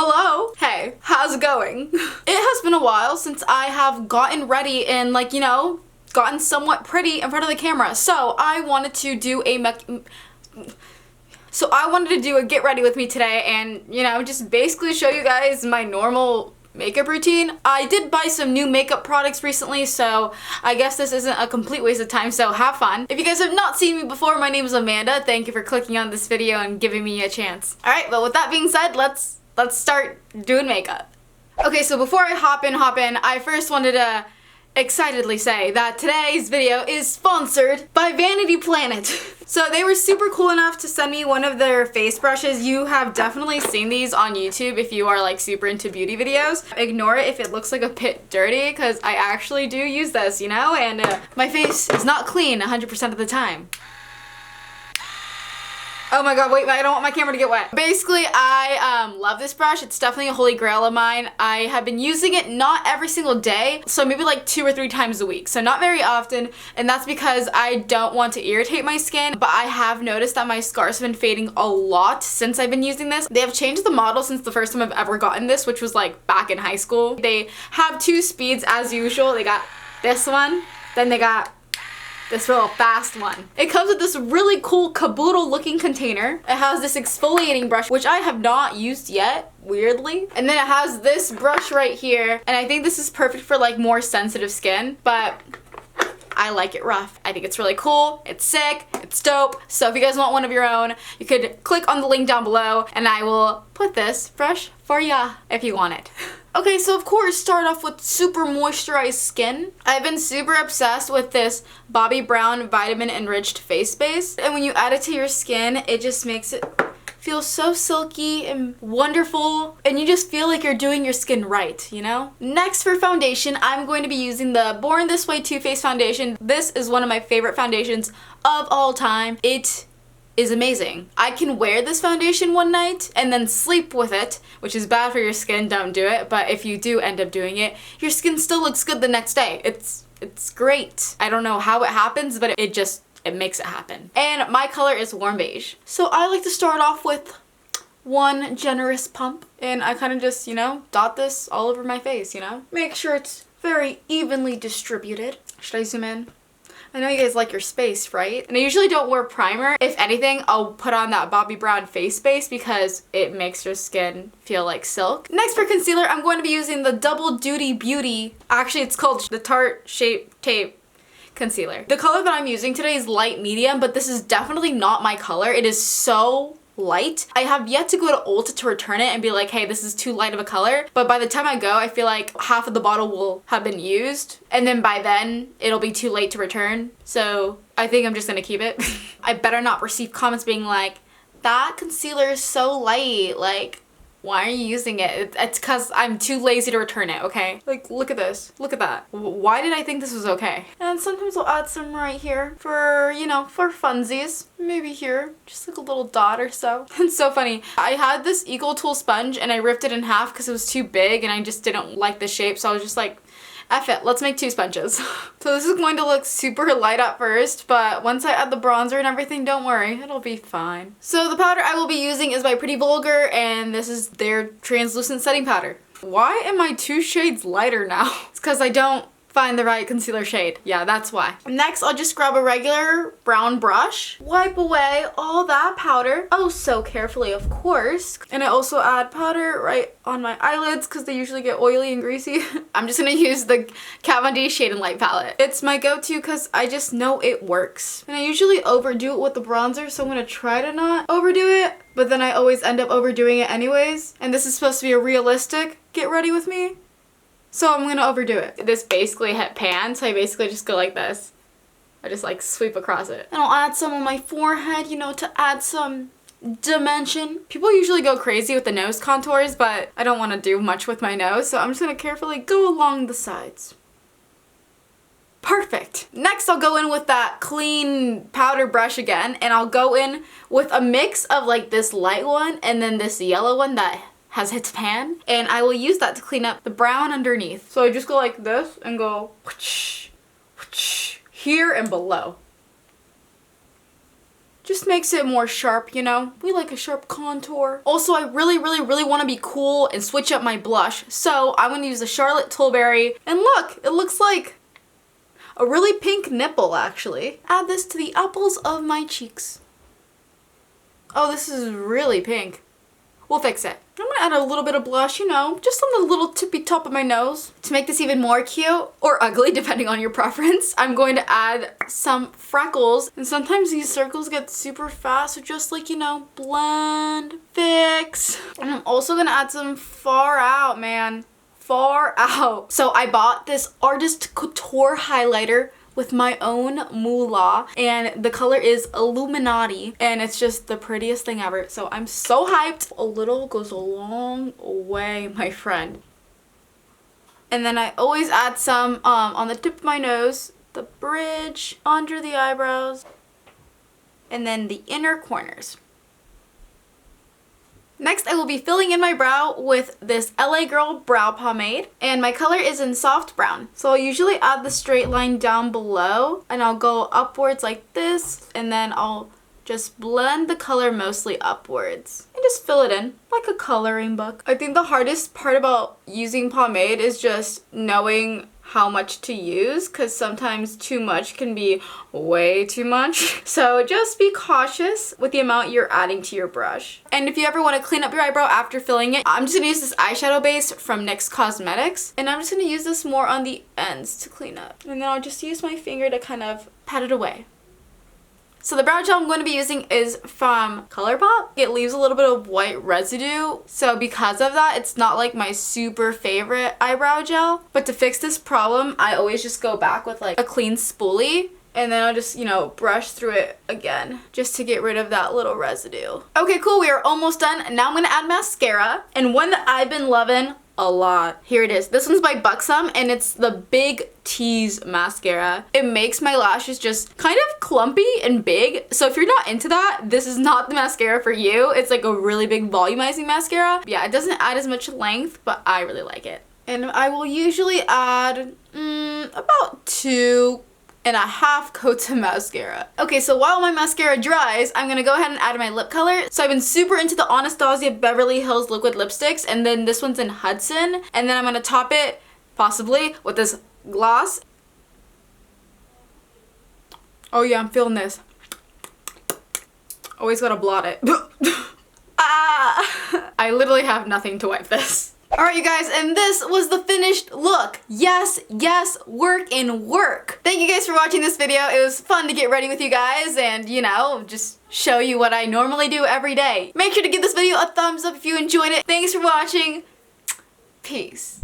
Hello? Hey, how's it going? It has been a while since I have gotten ready and gotten somewhat pretty in front of the camera. So I wanted to do a get ready with me today and, just basically show you guys my normal makeup routine. I did buy some new makeup products recently, so I guess this isn't a complete waste of time, so have fun. If you guys have not seen me before, my name is Amanda. Thank you for clicking on this video and giving me a chance. Alright, but with that being said, let's start doing makeup. Okay, so before I hop in, I first wanted to excitedly say that today's video is sponsored by Vanity Planet. So they were super cool enough to send me one of their face brushes. You have definitely seen these on YouTube if you are like super into beauty videos. Ignore it if it looks like a bit dirty because I actually do use this, and my face is not clean 100% of the time. Oh my god, wait, I don't want my camera to get wet. Basically, I love this brush. It's definitely a holy grail of mine. I have been using it not every single day, so maybe like 2 or 3 times a week. So not very often, and that's because I don't want to irritate my skin, but I have noticed that my scars have been fading a lot since I've been using this. They have changed the model since the first time I've ever gotten this, which was like back in high school. They have 2 speeds as usual. They got this one, then they got this real fast one. It comes with this really cool caboodle looking container. It has this exfoliating brush, which I have not used yet, weirdly. And then it has this brush right here, and I think this is perfect for like more sensitive skin, but I like it rough. I think it's really cool, it's sick, it's dope. So if you guys want one of your own, you could click on the link down below and I will put this brush for ya if you want it. Okay, so of course, start off with super moisturized skin. I've been super obsessed with this Bobbi Brown Vitamin Enriched Face Base. And when you add it to your skin, it just makes it feel so silky and wonderful. And you just feel like you're doing your skin right, Next for foundation, I'm going to be using the Born This Way Too Faced Foundation. This is one of my favorite foundations of all time. It is amazing. I can wear this foundation one night and then sleep with it, which is bad for your skin, don't do it, but if you do end up doing it, your skin still looks good the next day. It's great. I don't know how it happens, but it makes it happen. And my color is warm beige. So I like to start off with one generous pump, and I kind of just, dot this all over my face, Make sure it's very evenly distributed. Should I zoom in? I know you guys like your space, right? And I usually don't wear primer. If anything, I'll put on that Bobbi Brown face base because it makes your skin feel like silk. Next for concealer, I'm going to be using the Double Duty Beauty. Actually, it's called the Tarte Shape Tape Concealer. The color that I'm using today is light medium, but this is definitely not my color. It is so light. I have yet to go to Ulta to return it and be like, hey, this is too light of a color. But by the time I go, I feel like half of the bottle will have been used. And then by then, it'll be too late to return. So I think I'm just gonna keep it. I better not receive comments being like, that concealer is so light. Like, why are you using it? It's because I'm too lazy to return it, okay? Like, look at this. Look at that. Why did I think this was okay? And sometimes I'll add some right here for, for funsies. Maybe here. Just like a little dot or so. It's so funny. I had this Eco Tool sponge and I ripped it in half because it was too big and I just didn't like the shape. So I was just like, F it, let's make 2 sponges. So this is going to look super light at first, but once I add the bronzer and everything, don't worry, it'll be fine. So the powder I will be using is by Pretty Vulgar, and this is their translucent setting powder. Why am I 2 shades lighter now? It's because I don't find the right concealer shade. Yeah, that's why. Next, I'll just grab a regular brown brush, wipe away all that powder, oh so carefully of course, and I also add powder right on my eyelids because they usually get oily and greasy. I'm just gonna use the Kat Von D Shade and Light palette. It's my go-to because I just know it works. And I usually overdo it with the bronzer, so I'm gonna try to not overdo it, but then I always end up overdoing it anyways. And this is supposed to be a realistic get ready with me, so I'm gonna overdo it. This basically hit pan, so I basically just go like this. I just like sweep across it. And I'll add some on my forehead, to add some dimension. People usually go crazy with the nose contours, but I don't want to do much with my nose, so I'm just gonna carefully go along the sides. Perfect. Next, I'll go in with that clean powder brush again, and I'll go in with a mix of like this light one and then this yellow one that has hit pan, and I will use that to clean up the brown underneath. So I just go like this and go whoosh, whoosh, here and below. Just makes it more sharp, you know? We like a sharp contour. Also, I really want to be cool and switch up my blush. So I'm going to use the Charlotte Tilbury. And look, it looks like a really pink nipple, actually. Add this to the apples of my cheeks. Oh, this is really pink. We'll fix it. I'm gonna add a little bit of blush, you know, just on the little tippy top of my nose. To make this even more cute, or ugly, depending on your preference, I'm going to add some freckles. And sometimes these circles get super fast, so just like, you know, blend, fix. And I'm also gonna add some far out, man. Far out. So I bought this Artist Couture highlighter with my own moolah, and the color is Illuminati, and it's just the prettiest thing ever. So I'm so hyped. A little goes a long way, my friend. And then I always add some on the tip of my nose, the bridge, under the eyebrows, and then the inner corners. Next, I will be filling in my brow with this LA Girl Brow Pomade, and my color is in soft brown. So I'll usually add the straight line down below, and I'll go upwards like this, and then I'll just blend the color mostly upwards and just fill it in like a coloring book. I think the hardest part about using pomade is just knowing how much to use, because sometimes too much can be way too much. So just be cautious with the amount you're adding to your brush. And if you ever want to clean up your eyebrow after filling it, I'm just going to use this eyeshadow base from NYX Cosmetics, and I'm just going to use this more on the ends to clean up. And then I'll just use my finger to kind of pat it away. So the brow gel I'm going to be using is from ColourPop. It leaves a little bit of white residue, so because of that, it's not like my super favorite eyebrow gel. But to fix this problem, I always just go back with like a clean spoolie, and then I'll just, you know, brush through it again just to get rid of that little residue. Okay, cool, we are almost done. Now I'm going to add mascara, and one that I've been loving a lot. Here it is. This one's by Buxom, and it's the Big Tease mascara. It makes my lashes just kind of clumpy and big. So if you're not into that, this is not the mascara for you. It's like a really big volumizing mascara. Yeah, it doesn't add as much length, but I really like it. And I will usually add about 2.5 coats of mascara. Okay, so while my mascara dries, I'm gonna go ahead and add my lip color. So I've been super into the Anastasia Beverly Hills liquid lipsticks, and then this one's in Hudson. And then I'm gonna top it, possibly, with this gloss. Oh yeah, I'm feeling this. Always gotta blot it. Ah! I literally have nothing to wipe this. Alright you guys, and this was the finished look. Yes, work and work. Thank you guys for watching this video. It was fun to get ready with you guys and, you know, just show you what I normally do every day. Make sure to give this video a thumbs up if you enjoyed it. Thanks for watching. Peace.